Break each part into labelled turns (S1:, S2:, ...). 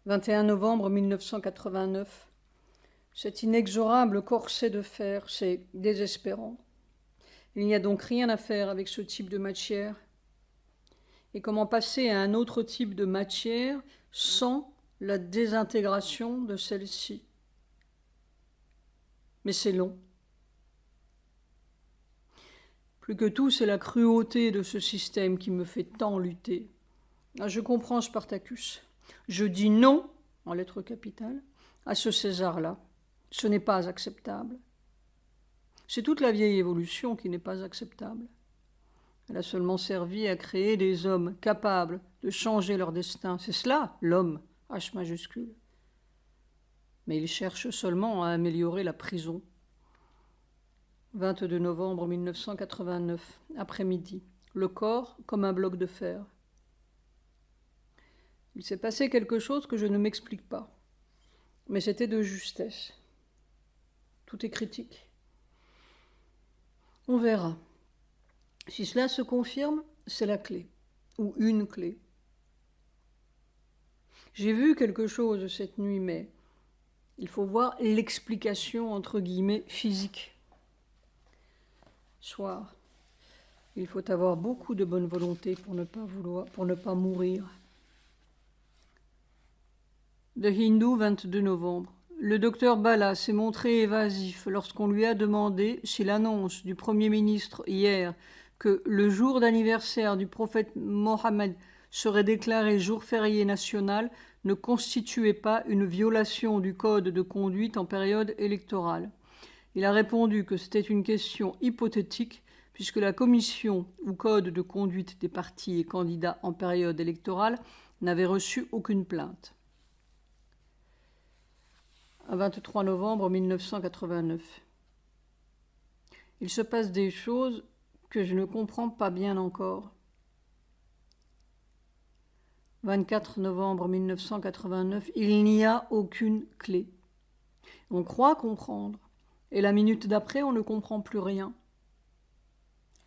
S1: 21 novembre 1989. Cet inexorable corset de fer, c'est désespérant. Il n'y a donc rien à faire avec ce type de matière. Et comment passer à un autre type de matière sans la désintégration de celle-ci? Mais c'est long. Plus que tout, c'est la cruauté de ce système qui me fait tant lutter. Je comprends Spartacus. Je dis non, en lettres capitales, à ce César-là. Ce n'est pas acceptable. C'est toute la vieille évolution qui n'est pas acceptable. Elle a seulement servi à créer des hommes capables de changer leur destin. C'est cela, l'homme, H majuscule. Mais il cherche seulement à améliorer la prison. 22 novembre 1989, après-midi. Le corps comme un bloc de fer. Il s'est passé quelque chose que je ne m'explique pas. Mais c'était de justesse. Tout est critique. On verra. Si cela se confirme, c'est la clé, ou une clé. J'ai vu quelque chose cette nuit, mais il faut voir l'explication entre guillemets physique. Soir, il faut avoir beaucoup de bonne volonté pour ne pas mourir. The Hindu, 22 novembre. Le docteur Bala s'est montré évasif lorsqu'on lui a demandé si l'annonce du Premier ministre hier que le jour d'anniversaire du prophète Mohammed serait déclaré jour férié national ne constituait pas une violation du code de conduite en période électorale. Il a répondu que c'était une question hypothétique puisque la commission ou code de conduite des partis et candidats en période électorale n'avait reçu aucune plainte. 23 novembre 1989. Il se passe des choses que je ne comprends pas bien encore. 24 novembre 1989. Il n'y a aucune clé. On croit comprendre, et la minute d'après, on ne comprend plus rien.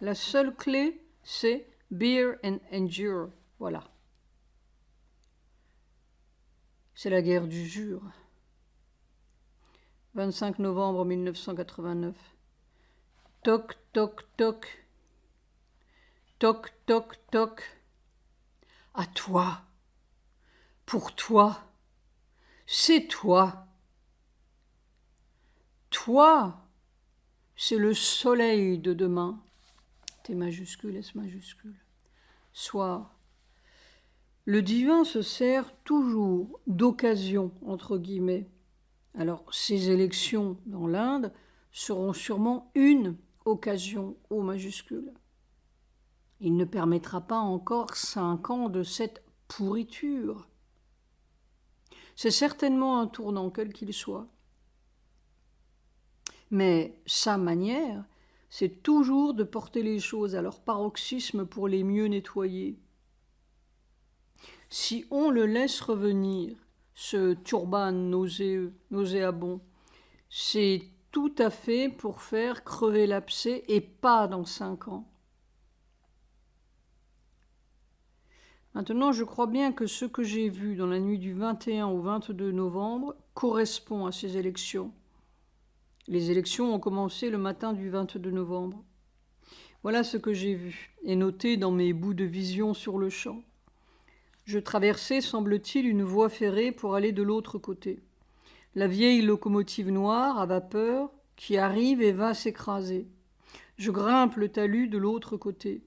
S1: La seule clé, c'est bear and endure. Voilà. C'est la guerre du jure. 25 novembre 1989. Toc, toc, toc. Toc, toc, toc. À toi. Pour toi. C'est toi. Toi, c'est le soleil de demain. T majuscule, S majuscule. Soir. Le divin se sert toujours d'occasion, entre guillemets. Alors, ces élections dans l'Inde seront sûrement une occasion O majuscule. Il ne permettra pas encore 5 ans de cette pourriture. C'est certainement un tournant, quel qu'il soit. Mais sa manière, c'est toujours de porter les choses à leur paroxysme pour les mieux nettoyer. Si on le laisse revenir, ce turban nauséabond, c'est tout à fait pour faire crever l'abcès et pas dans 5 ans. Maintenant, je crois bien que ce que j'ai vu dans la nuit du 21 au 22 novembre correspond à ces élections. Les élections ont commencé le matin du 22 novembre. Voilà ce que j'ai vu et noté dans mes bouts de vision sur le champ. Je traversais, semble-t-il, une voie ferrée pour aller de l'autre côté. La vieille locomotive noire à vapeur qui arrive et va s'écraser. Je grimpe le talus de l'autre côté.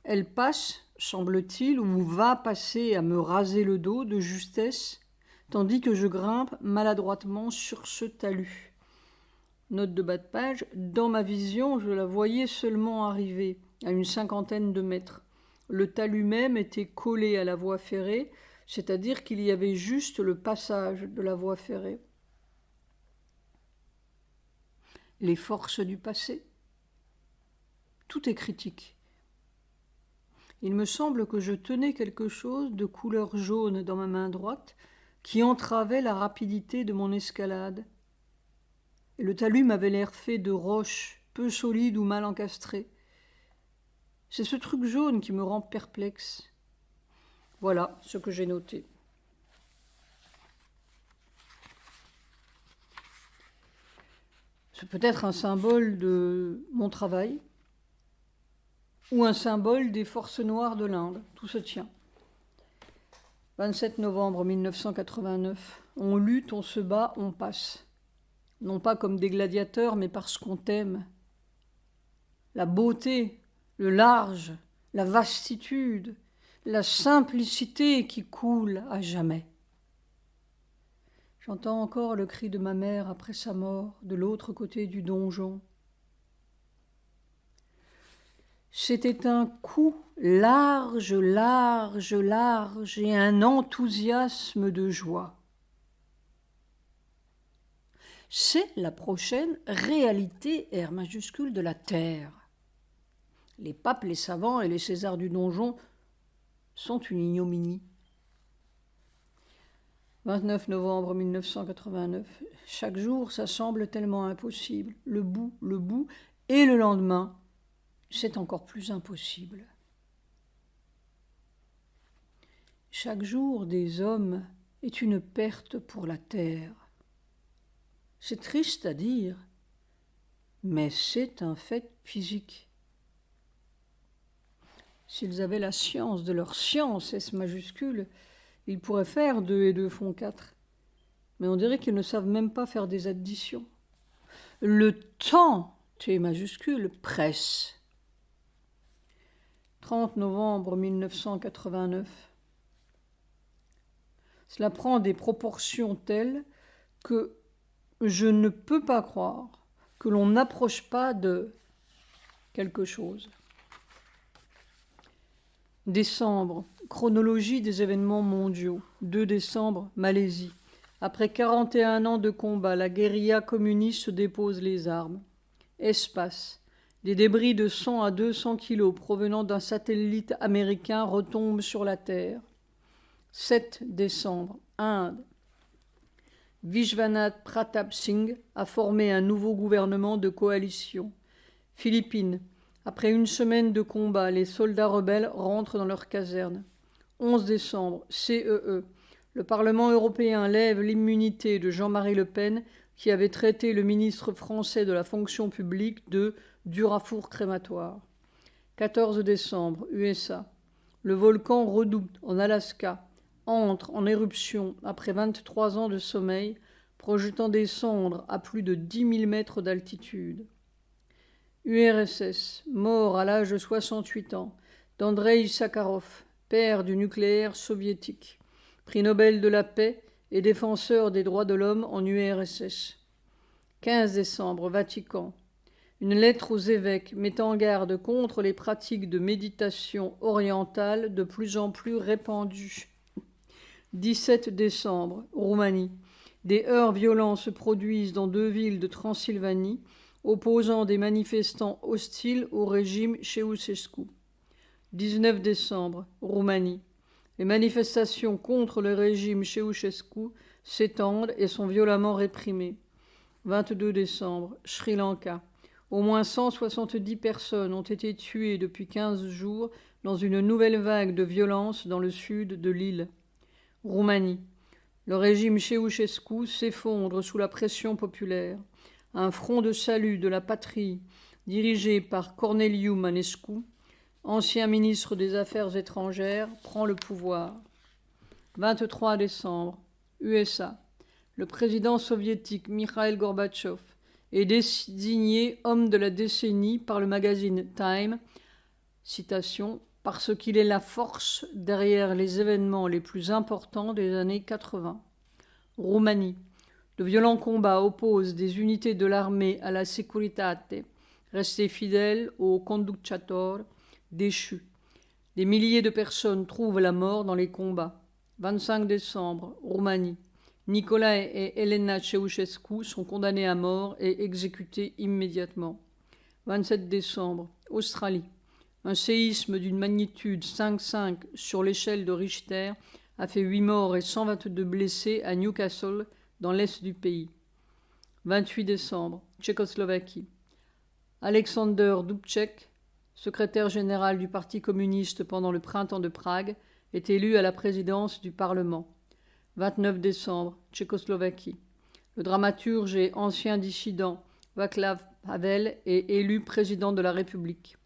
S1: Elle passe, semble-t-il, ou va passer à me raser le dos de justesse, tandis que je grimpe maladroitement sur ce talus. Note de bas de page, dans ma vision, je la voyais seulement arriver, à une 50aine de mètres. Le talus même était collé à la voie ferrée, c'est-à-dire qu'il y avait juste le passage de la voie ferrée. Les forces du passé. Tout est critique. Il me semble que je tenais quelque chose de couleur jaune dans ma main droite qui entravait la rapidité de mon escalade. Et le talus m'avait l'air fait de roches, peu solides ou mal encastrées. C'est ce truc jaune qui me rend perplexe. Voilà ce que j'ai noté. peut-être un symbole de mon travail ou un symbole des forces noires de l'Inde. Tout se tient. 27 novembre 1989. On lutte, on se bat, on passe. Non pas comme des gladiateurs, mais parce qu'on t'aime. La beauté, le large, la vastitude, la simplicité qui coule à jamais. J'entends encore le cri de ma mère après sa mort, de l'autre côté du donjon. C'était un coup large, large, large et un enthousiasme de joie. C'est la prochaine réalité R majuscule de la Terre. Les papes, les savants et les Césars du donjon sont une ignominie. 29 novembre 1989. Chaque jour, ça semble tellement impossible. Le bout, et le lendemain, c'est encore plus impossible. Chaque jour des hommes est une perte pour la terre. C'est triste à dire, mais c'est un fait physique. S'ils avaient la science de leur science, S majuscule, ils pourraient faire 2 et 2 font 4. Mais on dirait qu'ils ne savent même pas faire des additions. Le temps, T majuscule, presse. 30 novembre 1989. Cela prend des proportions telles que je ne peux pas croire que l'on n'approche pas de quelque chose. Décembre, chronologie des événements mondiaux. 2 décembre, Malaisie. Après 41 ans de combat, la guérilla communiste dépose les armes. Espace. Des débris de 100 à 200 kilos provenant d'un satellite américain retombent sur la Terre. 7 décembre, Inde. Vishwanath Pratap Singh a formé un nouveau gouvernement de coalition. Philippines. Après une semaine de combat, les soldats rebelles rentrent dans leur caserne. 11 décembre, CEE. Le Parlement européen lève l'immunité de Jean-Marie Le Pen, qui avait traité le ministre français de la fonction publique de dur à four crématoire. 14 décembre, USA. Le volcan Redout, en Alaska, entre en éruption après 23 ans de sommeil, projetant des cendres à plus de 10 000 mètres d'altitude. URSS, mort à l'âge de 68 ans, d'Andreï Sakharov, père du nucléaire soviétique, prix Nobel de la paix et défenseur des droits de l'homme en URSS. 15 décembre, Vatican. Une lettre aux évêques mettant en garde contre les pratiques de méditation orientale de plus en plus répandues. 17 décembre, Roumanie. Des heurts violents se produisent dans 2 villes de Transylvanie, opposant des manifestants hostiles au régime Ceausescu. 19 décembre, Roumanie. Les manifestations contre le régime Ceausescu s'étendent et sont violemment réprimées. 22 décembre, Sri Lanka. Au moins 170 personnes ont été tuées depuis 15 jours dans une nouvelle vague de violence dans le sud de l'île. Roumanie. Le régime Ceausescu s'effondre sous la pression populaire. Un front de salut de la patrie, dirigé par Corneliu Manescu, ancien ministre des Affaires étrangères, prend le pouvoir. 23 décembre, USA. Le président soviétique Mikhail Gorbatchev est désigné homme de la décennie par le magazine Time, citation, parce qu'il est la force derrière les événements les plus importants des années 80. Roumanie. De violents combats opposent des unités de l'armée à la Securitate, restées fidèles au conductator déchu. Des milliers de personnes trouvent la mort dans les combats. 25 décembre, Roumanie. Nicolae et Elena Ceausescu sont condamnés à mort et exécutés immédiatement. 27 décembre, Australie. Un séisme d'une magnitude 5,5 sur l'échelle de Richter a fait 8 morts et 122 blessés à Newcastle, dans l'est du pays. 28 décembre, Tchécoslovaquie. Alexander Dubček, secrétaire général du Parti communiste pendant le printemps de Prague, est élu à la présidence du Parlement. 29 décembre, Tchécoslovaquie. Le dramaturge et ancien dissident Václav Havel est élu président de la République.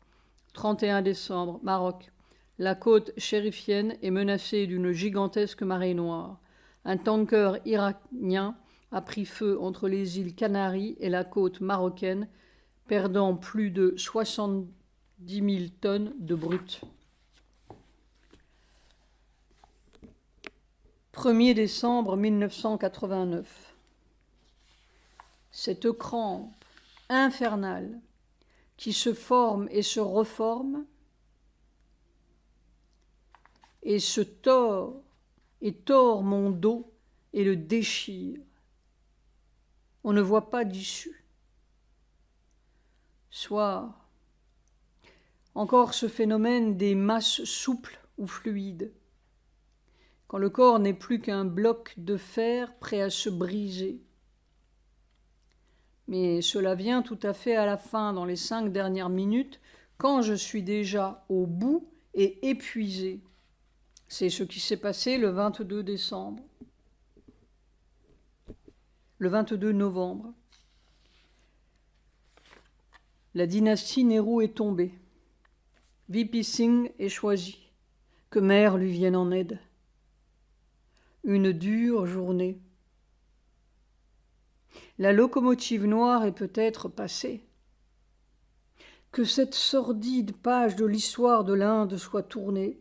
S1: 31 décembre, Maroc. La côte chérifienne est menacée d'une gigantesque marée noire. Un tanker iranien a pris feu entre les îles Canaries et la côte marocaine, perdant plus de 70 000 tonnes de brut. 1er décembre 1989. Cette crampe infernale qui se forme et se reforme et se tord et tord mon dos et le déchire. On ne voit pas d'issue. Soir. Encore ce phénomène des masses souples ou fluides, quand le corps n'est plus qu'un bloc de fer prêt à se briser. Mais cela vient tout à fait à la fin, dans les 5 dernières minutes, quand je suis déjà au bout et épuisé. C'est ce qui s'est passé le 22 décembre. Le 22 novembre. La dynastie Nehru est tombée. V.P. Singh est choisi. Que mère lui vienne en aide. Une dure journée. La locomotive noire est peut-être passée. Que cette sordide page de l'histoire de l'Inde soit tournée.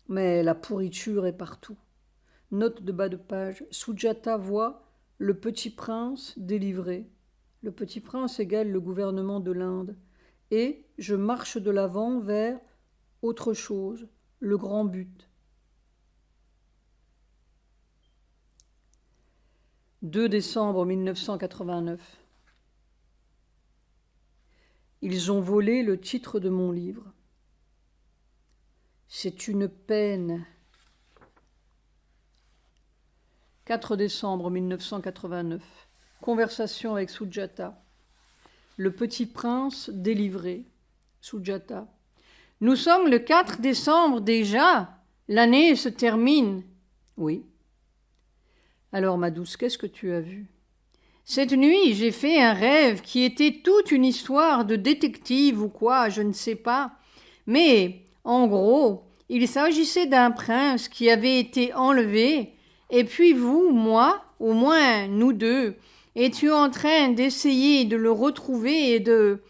S1: Mais la pourriture est partout. Note de bas de page. Sujata voit le petit prince délivré. Le petit prince égale le gouvernement de l'Inde. Et je marche de l'avant vers autre chose, le grand but. 2 décembre 1989. Ils ont volé le titre de mon livre. C'est une peine. 4 décembre 1989. Conversation avec Sujata. Le petit prince délivré. Sujata. Nous sommes le 4 décembre déjà. L'année se termine. Oui. Alors, ma douce, qu'est-ce que tu as vu? Cette nuit, j'ai fait un rêve qui était toute une histoire de détective ou quoi, je ne sais pas. Mais, en gros, il s'agissait d'un prince qui avait été enlevé, et puis vous, moi, au moins nous deux, étions en train d'essayer de le retrouver et de,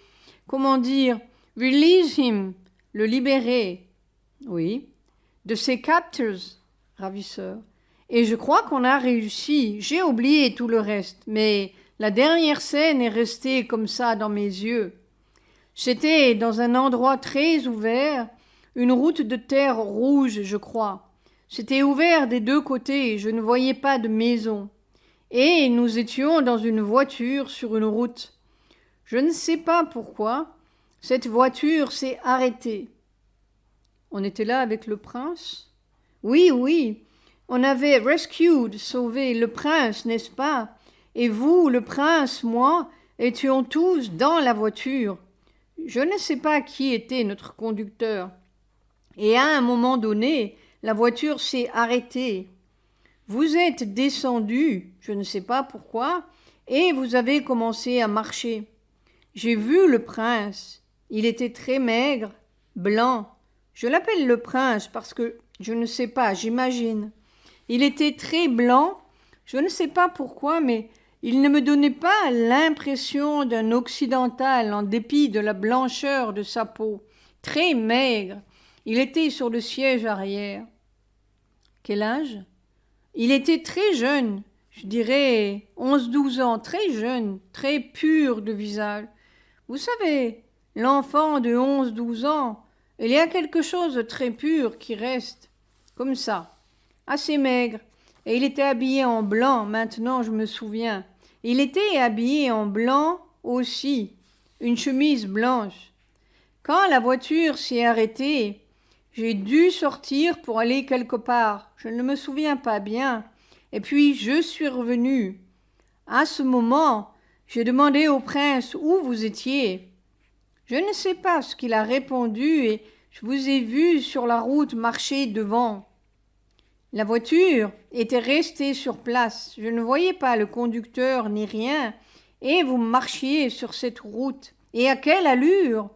S1: release him, le libérer. Oui, de ses captors, ravisseurs. Et je crois qu'on a réussi. J'ai oublié tout le reste, mais la dernière scène est restée comme ça dans mes yeux. J'étais dans un endroit très ouvert, une route de terre rouge, je crois. C'était ouvert des deux côtés, je ne voyais pas de maison. Et nous étions dans une voiture sur une route. Je ne sais pas pourquoi, cette voiture s'est arrêtée. On était là avec le prince? Oui, oui. On avait rescued, sauvé le prince, n'est-ce pas? Et vous, le prince, moi, étions tous dans la voiture. Je ne sais pas qui était notre conducteur. Et à un moment donné, la voiture s'est arrêtée. Vous êtes descendu, je ne sais pas pourquoi, et vous avez commencé à marcher. J'ai vu le prince. Il était très maigre, blanc. Je l'appelle le prince parce que, je ne sais pas, j'imagine. Il était très blanc, je ne sais pas pourquoi, mais il ne me donnait pas l'impression d'un occidental en dépit de la blancheur de sa peau. Très maigre, il était sur le siège arrière. Quel âge? Il était très jeune, je dirais 11-12 ans, très jeune, très pur de visage. Vous savez, l'enfant de 11-12 ans, il y a quelque chose de très pur qui reste, comme ça. Assez maigre, et il était habillé en blanc, maintenant je me souviens. Il était habillé en blanc aussi, une chemise blanche. Quand la voiture s'est arrêtée, j'ai dû sortir pour aller quelque part, je ne me souviens pas bien, et puis je suis revenu. À ce moment, j'ai demandé au prince où vous étiez. Je ne sais pas ce qu'il a répondu, et je vous ai vu sur la route marcher devant. La voiture était restée sur place. Je ne voyais pas le conducteur ni rien, et vous marchiez sur cette route. Et à quelle allure!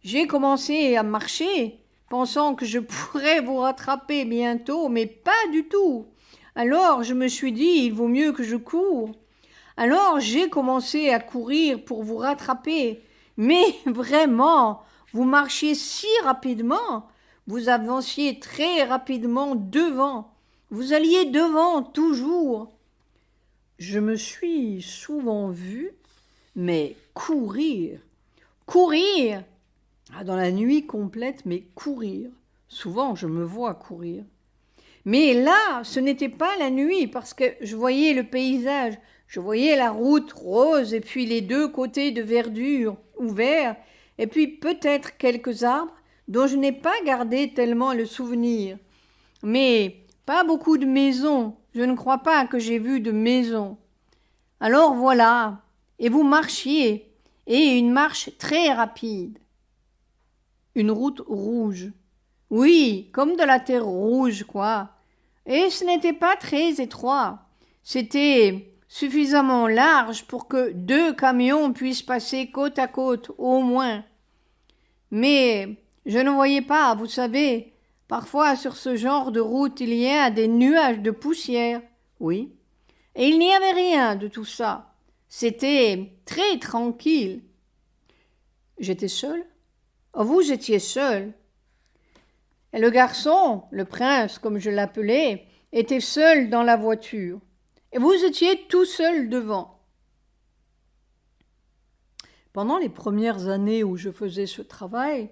S1: J'ai commencé à marcher, pensant que je pourrais vous rattraper bientôt, mais pas du tout. Alors je me suis dit, il vaut mieux que je cours. Alors j'ai commencé à courir pour vous rattraper. Mais vraiment, vous marchiez si rapidement, vous avanciez très rapidement devant. Vous alliez devant toujours. Je me suis souvent vu, mais courir, courir, dans la nuit complète, mais courir. Souvent, je me vois courir. Mais là, ce n'était pas la nuit, parce que je voyais le paysage, je voyais la route rose, et puis les deux côtés de verdure ouverts, et puis peut-être quelques arbres dont je n'ai pas gardé tellement le souvenir. Mais pas beaucoup de maisons, je ne crois pas que j'ai vu de maisons. Alors voilà, et vous marchiez, et une marche très rapide. Une route rouge. Oui, comme de la terre rouge, quoi. Et ce n'était pas très étroit. C'était suffisamment large pour que 2 camions puissent passer côte à côte, au moins. Mais je ne voyais pas, vous savez, parfois sur ce genre de route il y a des nuages de poussière. Oui. Et il n'y avait rien de tout ça. C'était très tranquille. J'étais seule? Oh, vous étiez seul. Et le garçon, le prince, comme je l'appelais, était seul dans la voiture. Et vous étiez tout seul devant. Pendant les premières années où je faisais ce travail,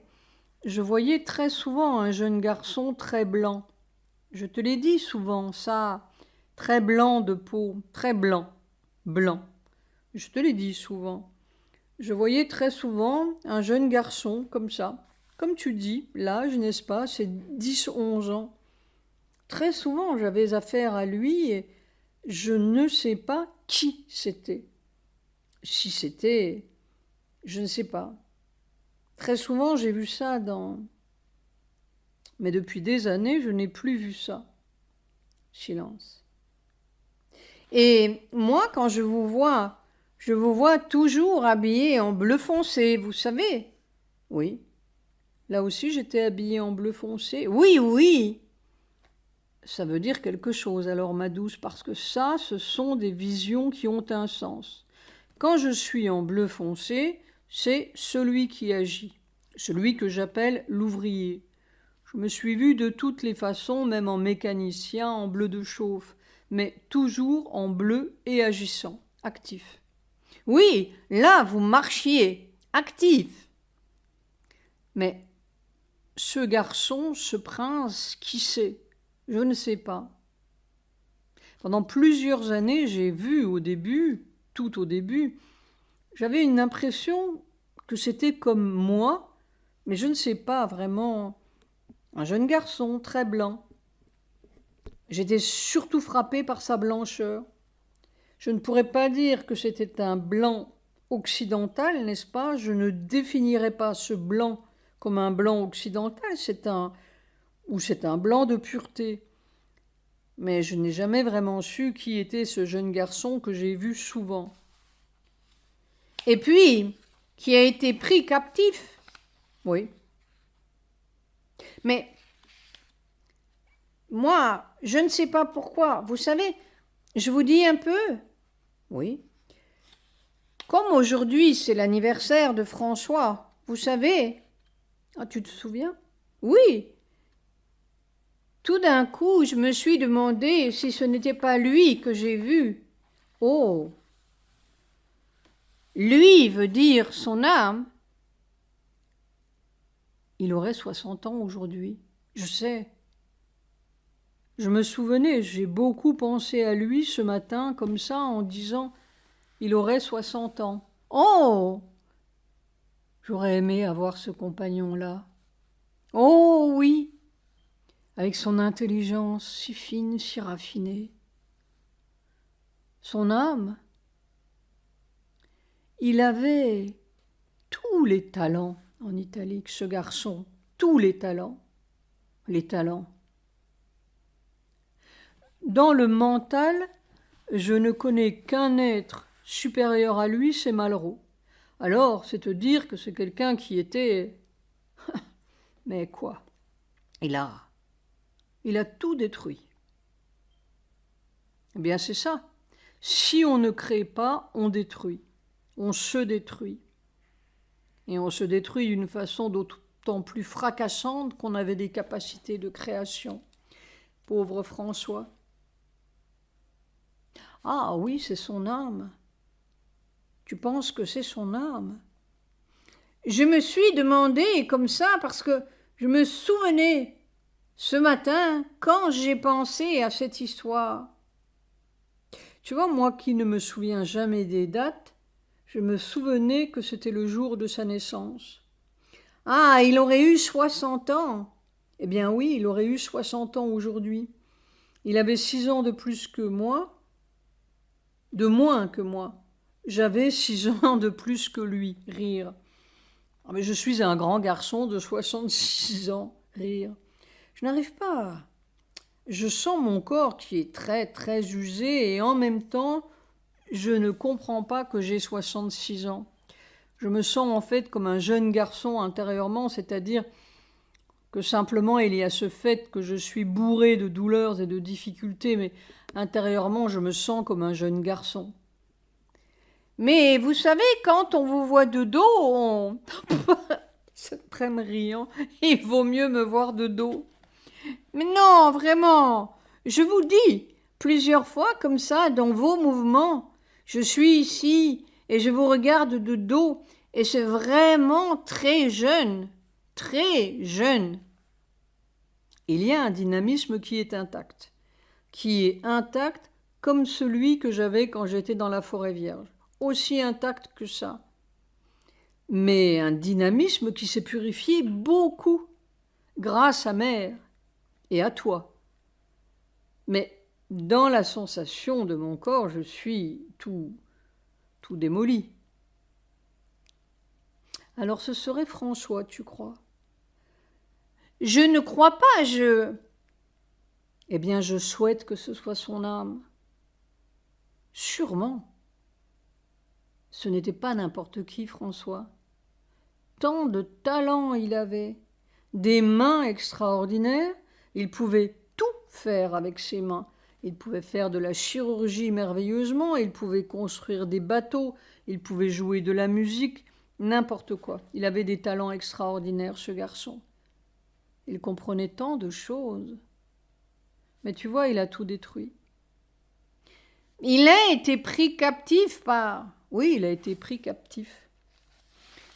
S1: je voyais très souvent un jeune garçon très blanc. Je te l'ai dit souvent, ça, très blanc de peau, très blanc, blanc. Je te l'ai dit souvent. Je voyais très souvent un jeune garçon comme ça. Comme tu dis, l'âge, n'est-ce pas, c'est 10-11 ans. Très souvent, j'avais affaire à lui et je ne sais pas qui c'était. Si c'était, je ne sais pas. Très souvent, j'ai vu ça dans... Mais depuis des années, je n'ai plus vu ça. Silence. Et moi, quand je vous vois toujours habillé en bleu foncé, vous savez. Oui. Là aussi, j'étais habillée en bleu foncé. Oui, oui. Ça veut dire quelque chose, alors, ma douce, parce que ça, ce sont des visions qui ont un sens. Quand je suis en bleu foncé, c'est celui qui agit, celui que j'appelle l'ouvrier. Je me suis vue de toutes les façons, même en mécanicien, en bleu de chauffe, mais toujours en bleu et agissant, actif. Oui, là, vous marchiez, actif. Mais ce garçon, ce prince, qui sait? Je ne sais pas. Pendant plusieurs années, j'ai vu au début, tout au début, j'avais une impression que c'était comme moi, mais je ne sais pas vraiment, un jeune garçon très blanc. J'étais surtout frappée par sa blancheur. Je ne pourrais pas dire que c'était un blanc occidental, n'est-ce pas? Je ne définirais pas ce blanc comme un blanc occidental, c'est un blanc de pureté. Mais je n'ai jamais vraiment su qui était ce jeune garçon que j'ai vu souvent. Et puis, qui a été pris captif. Oui. Mais moi, je ne sais pas pourquoi. Vous savez, je vous dis un peu. Oui. Comme aujourd'hui, c'est l'anniversaire de François, vous savez. Ah, tu te souviens? Oui. Tout d'un coup, je me suis demandé si ce n'était pas lui que j'ai vu. Oh. Lui veut dire son âme. Il aurait 60 ans aujourd'hui. Je sais. Je me souvenais, j'ai beaucoup pensé à lui ce matin, comme ça, en disant il aurait 60 ans. Oh! J'aurais aimé avoir ce compagnon-là. Oh oui! Avec son intelligence si fine, si raffinée. Son âme. Il avait tous les talents en italique, ce garçon. Tous les talents. Les talents. Dans le mental, je ne connais qu'un être supérieur à lui, c'est Malraux. Alors, c'est te dire que c'est quelqu'un qui était... Mais quoi? Il a tout détruit. Eh bien, c'est ça. Si on ne crée pas, on détruit. On se détruit. Et on se détruit d'une façon d'autant plus fracassante qu'on avait des capacités de création. Pauvre François. Ah oui, c'est son âme. Tu penses que c'est son âme? Je me suis demandé comme ça parce que je me souvenais ce matin quand j'ai pensé à cette histoire. Tu vois, moi qui ne me souviens jamais des dates, je me souvenais que c'était le jour de sa naissance. Ah, il aurait eu 60 ans. Eh bien oui, il aurait eu 60 ans aujourd'hui. Il avait 6 ans de plus que moi, de moins que moi. J'avais 6 ans de plus que lui, rire. Ah, mais je suis un grand garçon de 66 ans, rire. Je n'arrive pas. Je sens mon corps qui est très très usé et en même temps, je ne comprends pas que j'ai 66 ans. Je me sens en fait comme un jeune garçon intérieurement, c'est-à-dire que simplement il y a ce fait que je suis bourré de douleurs et de difficultés, mais intérieurement je me sens comme un jeune garçon. Mais vous savez, quand on vous voit de dos, on... Cette prenne riant, il vaut mieux me voir de dos. Mais non, vraiment, je vous dis, plusieurs fois comme ça, dans vos mouvements, je suis ici et je vous regarde de dos, et c'est vraiment très jeune, très jeune. Il y a un dynamisme qui est intact comme celui que j'avais quand j'étais dans la forêt vierge, aussi intact que ça. Mais un dynamisme qui s'est purifié beaucoup, grâce à Mère et à toi. Mais dans la sensation de mon corps, je suis tout démoli. Alors ce serait François, tu crois? Je ne crois pas, Eh bien, je souhaite que ce soit son âme. Sûrement. Ce n'était pas n'importe qui, François. Tant de talent il avait, des mains extraordinaires, il pouvait tout faire avec ses mains. Il pouvait faire de la chirurgie merveilleusement, il pouvait construire des bateaux, il pouvait jouer de la musique, n'importe quoi. Il avait des talents extraordinaires, ce garçon. Il comprenait tant de choses. Mais tu vois, il a tout détruit. Il a été pris captif par... Oui, il a été pris captif.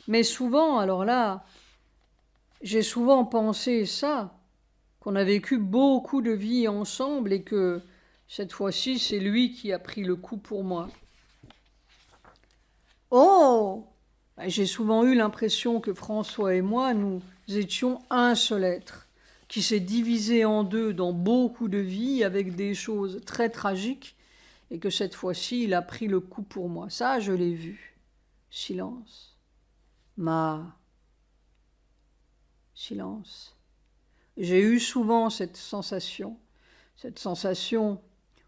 S1: Mais souvent, alors là, j'ai souvent pensé ça, qu'on a vécu beaucoup de vies ensemble et que cette fois-ci, c'est lui qui a pris le coup pour moi. Oh! J'ai souvent eu l'impression que François et moi, nous étions un seul être, qui s'est divisé en deux dans beaucoup de vies avec des choses très tragiques, et que cette fois-ci, il a pris le coup pour moi. Ça, je l'ai vu. Silence. Silence. J'ai eu souvent cette sensation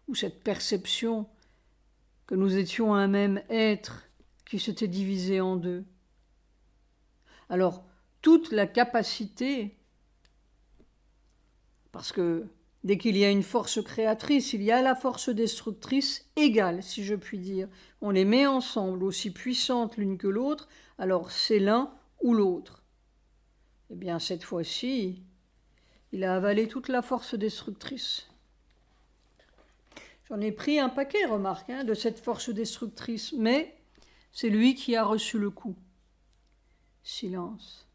S1: ou cette perception que nous étions un même être qui s'était divisé en deux. Alors, toute la capacité, parce que dès qu'il y a une force créatrice, il y a la force destructrice égale, si je puis dire. On les met ensemble, aussi puissantes l'une que l'autre, alors c'est l'un ou l'autre. Eh bien, cette fois-ci, il a avalé toute la force destructrice. J'en ai pris un paquet, remarque, de cette force destructrice, mais c'est lui qui a reçu le coup. Silence.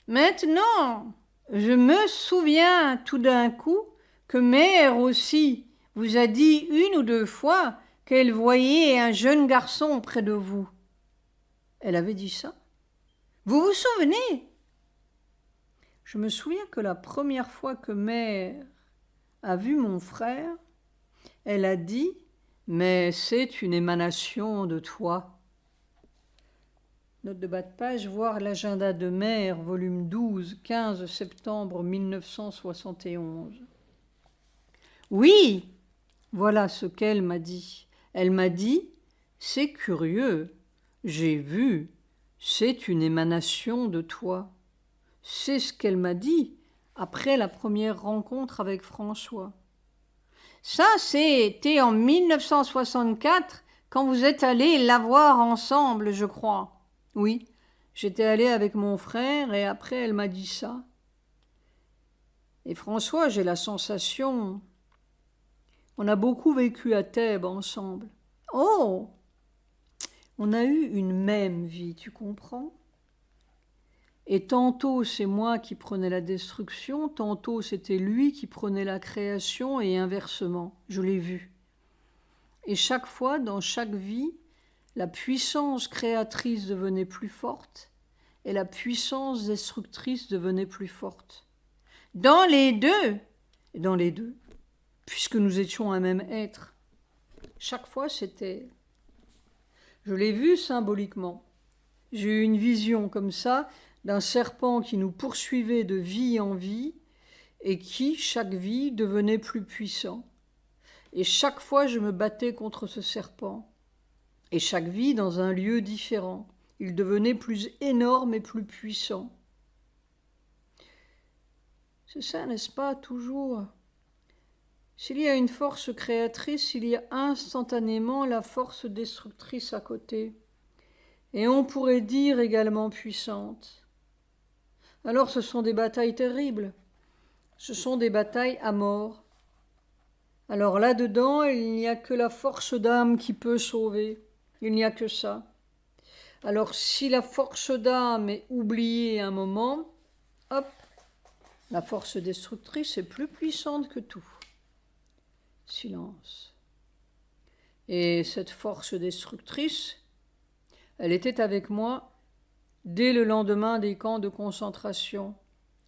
S1: Maintenant, je me souviens tout d'un coup que Mère aussi vous a dit une ou deux fois qu'elle voyait un jeune garçon près de vous. Elle avait dit ça? Vous vous souvenez? Je me souviens que la première fois que Mère a vu mon frère, elle a dit « Mais c'est une émanation de toi ». Note de bas de page, voir l'agenda de Mère, volume 12, 15 septembre 1971. Oui, voilà ce qu'elle m'a dit. Elle m'a dit « C'est curieux, j'ai vu, c'est une émanation de toi. » C'est ce qu'elle m'a dit après la première rencontre avec François. Ça, c'était en 1964, quand vous êtes allés la voir ensemble, je crois. Oui, j'étais allée avec mon frère et après elle m'a dit ça. Et François, j'ai la sensation... On a beaucoup vécu à Thèbes ensemble. Oh! On a eu une même vie, tu comprends? Et tantôt c'est moi qui prenais la destruction, tantôt c'était lui qui prenait la création et inversement. Je l'ai vu. Et chaque fois, dans chaque vie, la puissance créatrice devenait plus forte et la puissance destructrice devenait plus forte. Dans les deux, puisque nous étions un même être. Chaque fois, c'était... Je l'ai vu symboliquement. J'ai eu une vision comme ça d'un serpent qui nous poursuivait de vie en vie et qui, chaque vie, devenait plus puissant. Et chaque fois, je me battais contre ce serpent. Et chaque vie, dans un lieu différent, il devenait plus énorme et plus puissant. C'est ça, n'est-ce pas, toujours? S'il y a une force créatrice, il y a instantanément la force destructrice à côté. Et on pourrait dire également puissante. Alors ce sont des batailles terribles. Ce sont des batailles à mort. Alors là-dedans, il n'y a que la force d'âme qui peut sauver. Il n'y a que ça. Alors si la force d'âme est oubliée un moment, hop, la force destructrice est plus puissante que tout. Silence. Et cette force destructrice, elle était avec moi dès le lendemain des camps de concentration.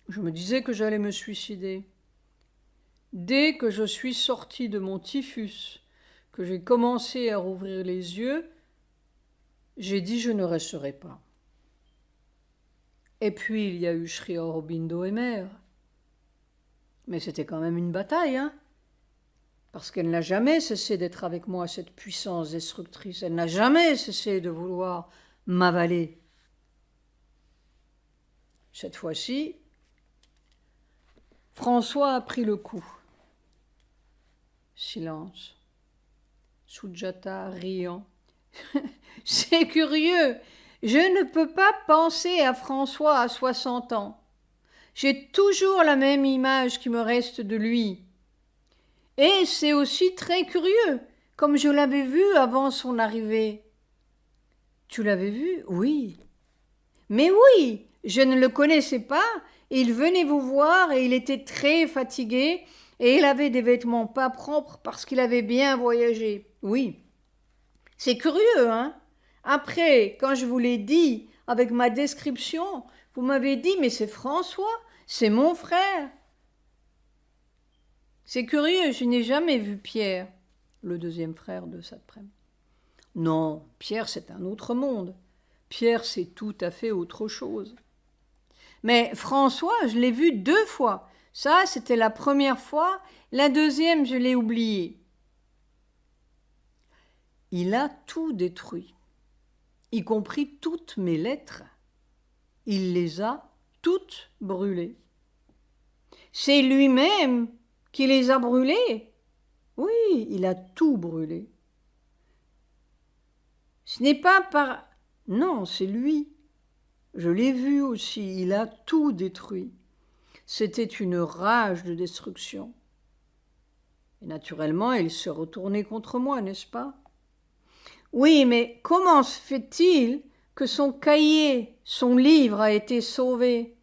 S1: Je me disais que j'allais me suicider. Dès que je suis sortie de mon typhus, que j'ai commencé à rouvrir les yeux, j'ai dit je ne resterai pas. Et puis il y a eu Sri Aurobindo et Mère. Mais c'était quand même une bataille, hein? Parce qu'elle n'a jamais cessé d'être avec moi, cette puissance destructrice. Elle n'a jamais cessé de vouloir m'avaler. Cette fois-ci, François a pris le coup. Silence. Sujata riant. C'est curieux. Je ne peux pas penser à François à 60 ans. J'ai toujours la même image qui me reste de lui. Et c'est aussi très curieux, comme je l'avais vu avant son arrivée. Tu l'avais vu? Oui. Mais oui, je ne le connaissais pas. Il venait vous voir et il était très fatigué et il avait des vêtements pas propres parce qu'il avait bien voyagé. Oui. C'est curieux, hein? Après, quand je vous l'ai dit avec ma description, vous m'avez dit « mais c'est François, c'est mon frère ». C'est curieux, je n'ai jamais vu Pierre, le deuxième frère de Satprem. Non, Pierre, c'est un autre monde. Pierre, c'est tout à fait autre chose. Mais François, je l'ai vu 2 fois. Ça, c'était la première fois. La deuxième, je l'ai oublié. Il a tout détruit, y compris toutes mes lettres. Il les a toutes brûlées. C'est lui-même qui les a brûlées. Oui, il a tout brûlé. Ce n'est pas par... Non, c'est lui. Je l'ai vu aussi, il a tout détruit. C'était une rage de destruction. Et naturellement, il se retournait contre moi, n'est-ce pas? Oui, mais comment se fait-il que son cahier, son livre a été sauvé?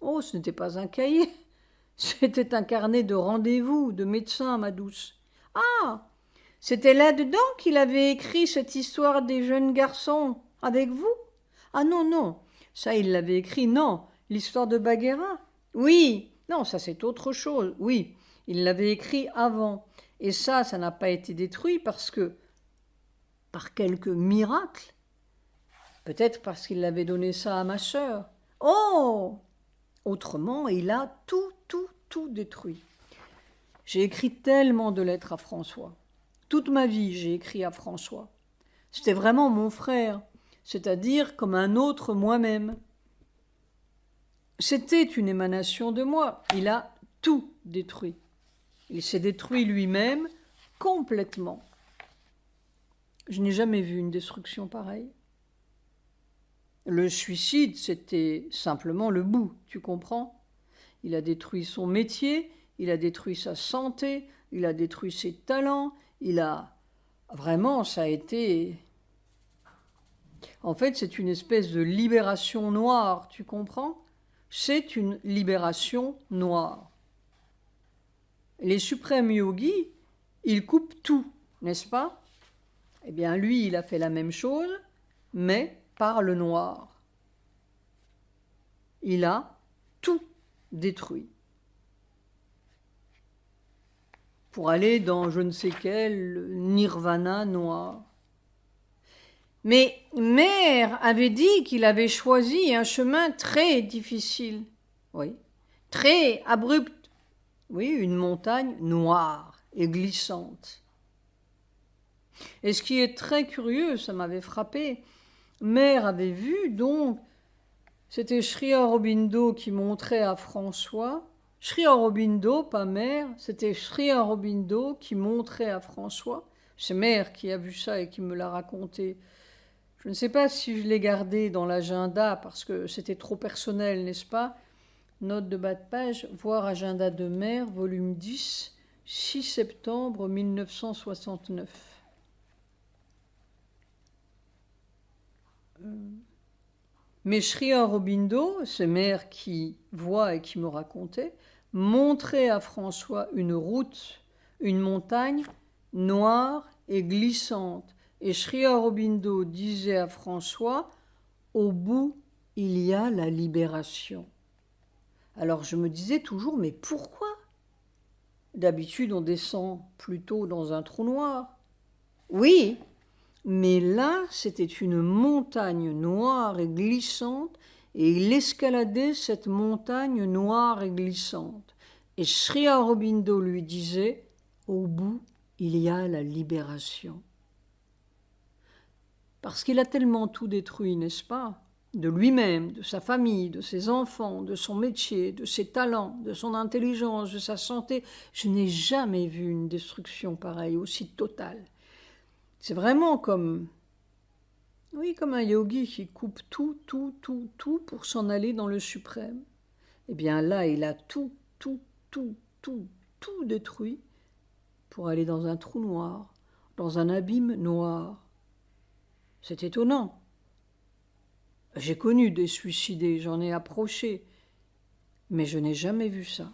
S1: Oh, ce n'était pas un cahier, c'était un carnet de rendez-vous de médecin, ma douce. Ah, c'était là-dedans qu'il avait écrit cette histoire des jeunes garçons, avec vous? Ah non, non, ça il l'avait écrit, non, l'histoire de Bagheera. Oui, non, ça c'est autre chose, oui, il l'avait écrit avant. Et ça n'a pas été détruit parce que, par quelque miracle, peut-être parce qu'il avait donné ça à ma sœur. Oh! Autrement, il a tout détruit. J'ai écrit tellement de lettres à François. toute ma vie, j'ai écrit à François. C'était vraiment mon frère, c'est-à-dire comme un autre moi-même. C'était une émanation de moi. Il a tout détruit. Il s'est détruit lui-même complètement. Je n'ai jamais vu une destruction pareille. Le suicide, c'était simplement le bout, tu comprends? Il a détruit son métier, il a détruit sa santé, il a détruit ses talents, il a... Vraiment, ça a été... En fait, c'est une espèce de libération noire, tu comprends? C'est une libération noire. Les suprêmes yogis, ils coupent tout, n'est-ce pas? Eh bien, lui, il a fait la même chose, mais par le noir. Il a tout détruit. Pour aller dans je ne sais quel nirvana noir. Mais Mère avait dit qu'il avait choisi un chemin très difficile. Oui, très abrupt. Oui, une montagne noire et glissante. Et ce qui est très curieux, ça m'avait frappé, Mère avait vu donc, c'était Sri Aurobindo qui montrait à François, Sri Aurobindo, pas Mère, c'était Sri Aurobindo qui montrait à François, c'est Mère qui a vu ça et qui me l'a raconté. Je ne sais pas si je l'ai gardé dans l'agenda parce que c'était trop personnel, n'est-ce pas? Note de bas de page, voir agenda de Mère, volume 10, 6 septembre 1969. Mais Sri Aurobindo, c'est Mère qui voit et qui me racontait, montrait à François une route, une montagne noire et glissante. Et Sri Aurobindo disait à François, au bout, il y a la libération. Alors je me disais toujours, mais pourquoi? D'habitude, on descend plutôt dans un trou noir. Oui, mais là, c'était une montagne noire et glissante, et il escaladait cette montagne noire et glissante. Et Sri Aurobindo lui disait, au bout, il y a la libération. Parce qu'il a tellement tout détruit, n'est-ce pas? De lui-même, de sa famille, de ses enfants, de son métier, de ses talents, de son intelligence, de sa santé. Je n'ai jamais vu une destruction pareille, aussi totale. C'est vraiment comme un yogi qui coupe tout pour s'en aller dans le suprême. Eh bien là, il a tout détruit pour aller dans un trou noir, dans un abîme noir. C'est étonnant. J'ai connu des suicidés, j'en ai approché, mais je n'ai jamais vu ça.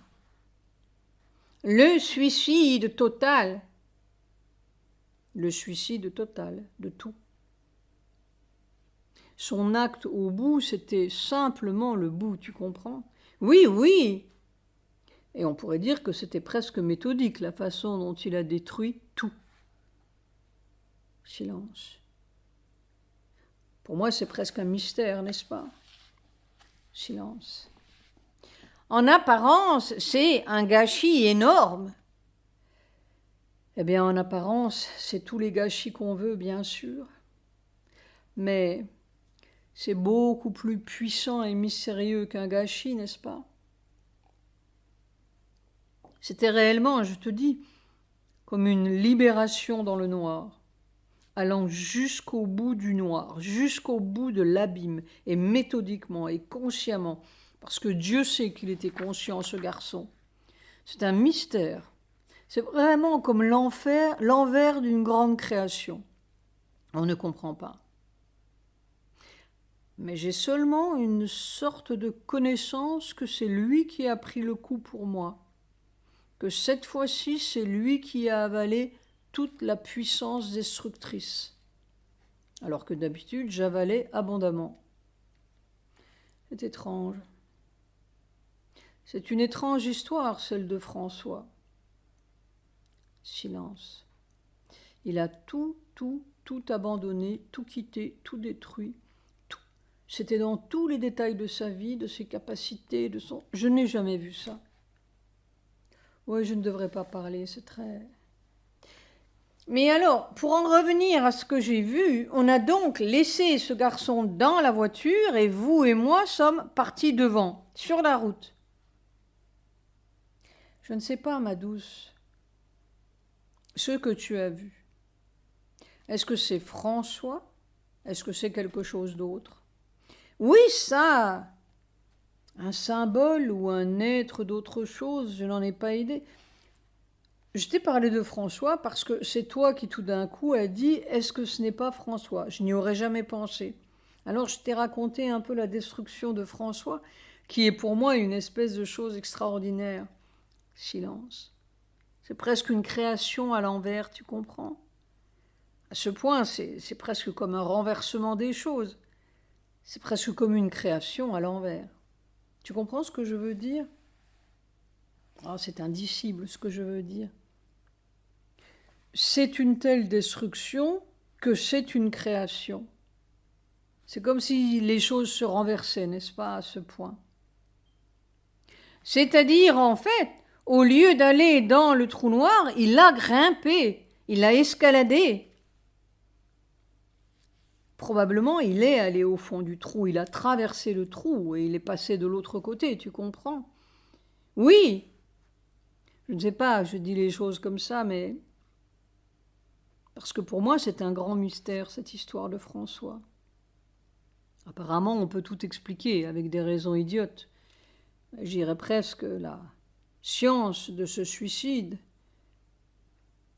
S1: Le suicide total. Le suicide total, de tout. Son acte au bout, c'était simplement le bout, tu comprends? Oui, oui. Et on pourrait dire que c'était presque méthodique, la façon dont il a détruit tout. Silence. Pour moi, c'est presque un mystère, n'est-ce pas? Silence. En apparence, c'est un gâchis énorme. Eh bien, en apparence, c'est tous les gâchis qu'on veut, bien sûr. Mais c'est beaucoup plus puissant et mystérieux qu'un gâchis, n'est-ce pas? C'était réellement, je te dis, comme une libération dans le noir, allant jusqu'au bout du noir, jusqu'au bout de l'abîme, et méthodiquement et consciemment, parce que Dieu sait qu'il était conscient, ce garçon. C'est un mystère. C'est vraiment comme l'envers d'une grande création. On ne comprend pas. Mais j'ai seulement une sorte de connaissance que c'est lui qui a pris le coup pour moi, que cette fois-ci, c'est lui qui a avalé toute la puissance destructrice, alors que d'habitude, j'avalais abondamment. C'est étrange. C'est une étrange histoire, celle de François. Silence. Il a tout abandonné, tout quitté, tout détruit, tout. C'était dans tous les détails de sa vie, de ses capacités, de son... Je n'ai jamais vu ça. Oui, je ne devrais pas parler, c'est très... Mais alors, pour en revenir à ce que j'ai vu, on a donc laissé ce garçon dans la voiture et vous et moi sommes partis devant, sur la route. Je ne sais pas, ma douce, ce que tu as vu. Est-ce que c'est François? Est-ce que c'est quelque chose d'autre? Oui, ça! Un symbole ou un être d'autre chose, je n'en ai pas idée. Je t'ai parlé de François parce que c'est toi qui tout d'un coup as dit « Est-ce que ce n'est pas François ?» Je n'y aurais jamais pensé. Alors je t'ai raconté un peu la destruction de François, qui est pour moi une espèce de chose extraordinaire. Silence. C'est presque une création à l'envers, tu comprends? À ce point, c'est presque comme un renversement des choses. C'est presque comme une création à l'envers. Tu comprends ce que je veux dire? Oh, c'est indicible ce que je veux dire. C'est une telle destruction que c'est une création. C'est comme si les choses se renversaient, n'est-ce pas, à ce point? C'est-à-dire, en fait, au lieu d'aller dans le trou noir, il a grimpé, il a escaladé. Probablement, il est allé au fond du trou, il a traversé le trou et il est passé de l'autre côté, tu comprends? Oui, je ne sais pas, je dis les choses comme ça, mais parce que pour moi, c'est un grand mystère, cette histoire de François. Apparemment, on peut tout expliquer avec des raisons idiotes. J'irais presque la science de ce suicide.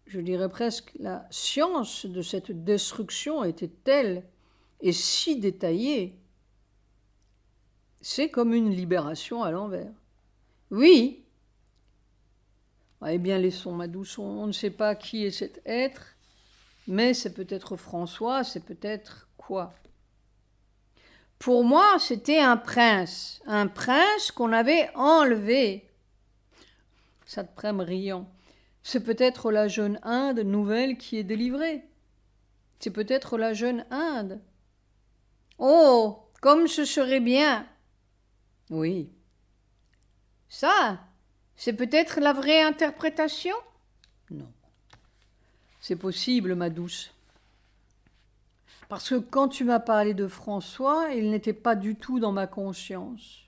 S1: Je dirais presque la science de cette destruction était telle et si détaillée. C'est comme une libération à l'envers. Oui. Eh bien, laissons, ma douce, on ne sait pas qui est cet être, mais c'est peut-être François, c'est peut-être quoi? Pour moi, c'était un prince qu'on avait enlevé. Ça te prête riant. C'est peut-être la jeune Inde nouvelle qui est délivrée. C'est peut-être la jeune Inde. Oh, comme ce serait bien. Oui. Ça, c'est peut-être la vraie interprétation? Non. C'est possible, ma douce. Parce que quand tu m'as parlé de François, il n'était pas du tout dans ma conscience.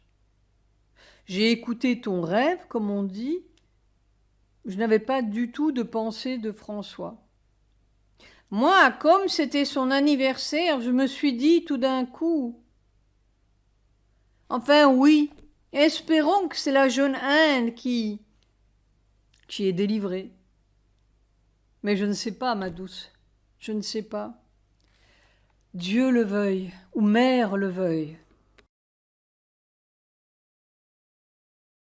S1: J'ai écouté ton rêve, comme on dit. Je n'avais pas du tout de pensée de François. Moi, comme c'était son anniversaire, je me suis dit tout d'un coup. Enfin oui, espérons que c'est la jeune Inde qui est délivrée. Mais je ne sais pas, ma douce, je ne sais pas. Dieu le veuille, ou mère le veuille,